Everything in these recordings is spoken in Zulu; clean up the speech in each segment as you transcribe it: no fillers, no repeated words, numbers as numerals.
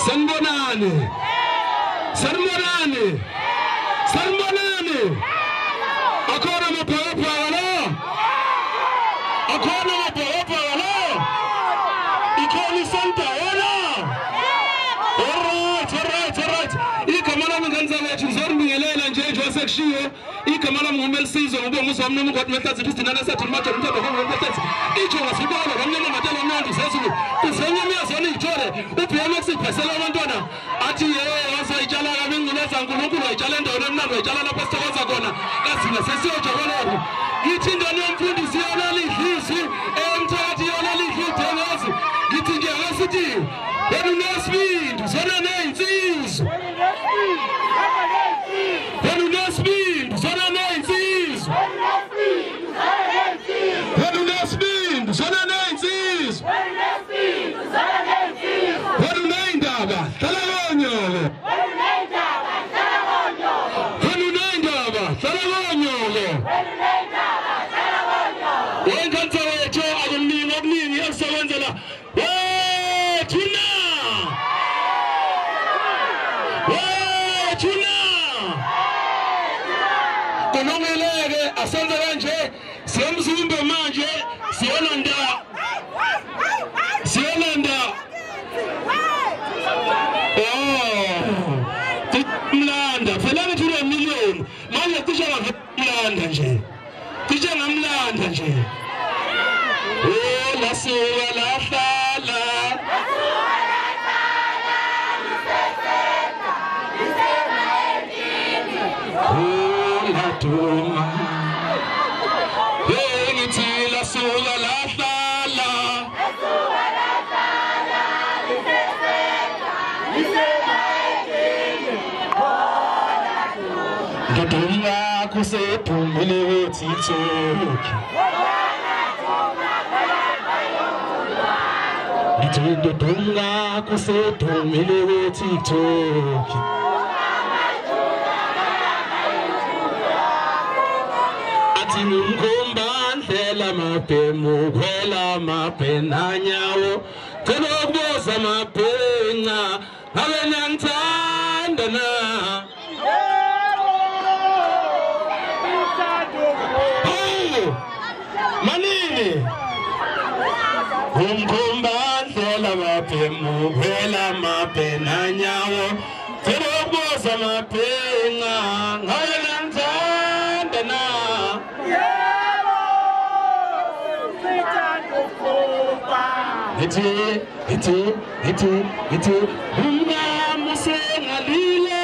Sanibonani. Sanibonani. Sanibonani. Akhona amabhokobhoko lo. Akhona amabhokobhoko lo. Ikhona isanta yona. Alright. Igama lami ngenzakwethu ngizoribingelela nje wasekushiyo. Igama lami nguMelisizo ngibonga usami noma kodwa mehlatsi Christina nasathi manje umntwana wakho ngomehlatsi. Ijo wasibona kamnyama ngatela mnandi sesulu. Usenyemezona ijole. UBMX iphesela abantwana. Athi wasayitshala kabengculaza uNkulunkulu wayitshala endaweni emnandi wayitshala lapho sithokoza khona. Kasina sesiyojokolana. Ngithi ingane yomfundisi yolala idlisi emthathi yolala idlisi. Ngithi nje asithi wena unesibindi zona nensizwe. Wena unesibindi zona nensizwe. Wena unesibindi zona nensizwe. Wena unendaba hlala konyolo. Wena unendaba hlala konyolo. Wenkanza wethu akuningi okuningi ekusebenzela. Konongeleke asenze kanje siyamzumbe manje siyolanda mlanda phela ngithi million manje cishe ngamlanda nje lasuka lahlala Tuma ngithi lasuka lahlala Dodonga kusephumile TikTok Ngithi dodonga kusephumile TikTok Mkhomba ndlela mabhemu kwela mabhenanyawo Khona ukuboza mabhenca ngabe niyangithanda na Manini Mkhomba ndlela mabhemu kwela mabhenanyawo Khona ukuboza mabhenca ngabe niyangithanda na Iti Umama sengalile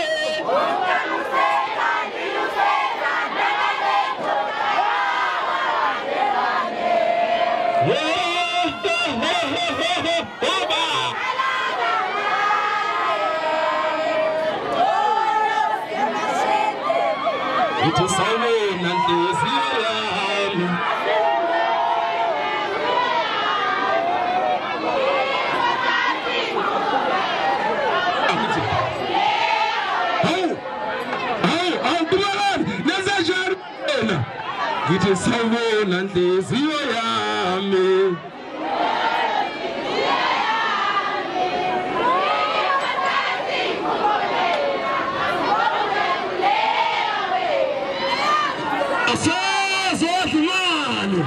Iti sawe nanteziyami Ngithi sawubona nhliziyo yami Asazodlumani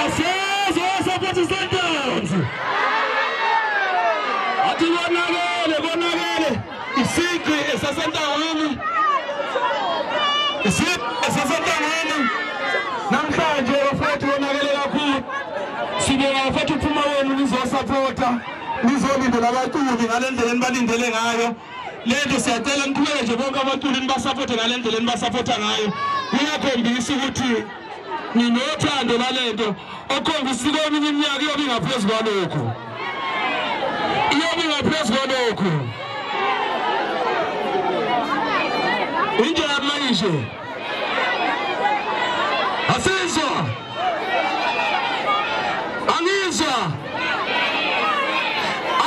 Asazosaphatha Sundowns Athi bonakele isigqi esasendaweni Esasentangeni namhlanje bafethu wonakele kakhulu sibonga bafethu uphuma wenu nizosupporta nizolindela abaculi ngalendlela balindele ngayo lento siyacela niqhubeke nje bonke abaculi nibasupporte ngalendlela nibasupporta ngayo kuyakhombisa ukuthi ninothando lalento okhombisa ukuthi iminyaka iyobe ingaphezulu kwalokho Injaba manje Asizwa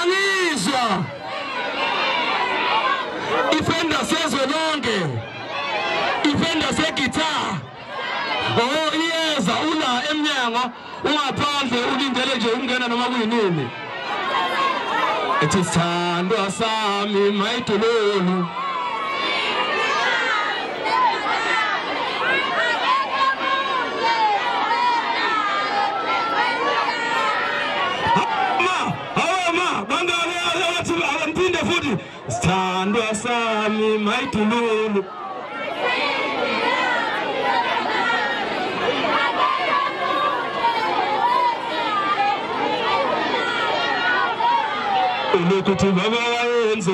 Anizwa Ifenda sezwe lonke Ifenda segitar iyeza ula emnyango ungaphandle ulindele nje ungena noma kuyinini Sithandwa sami mayitululu Sithandwa sami mayitululu Lokuthi baba wayenze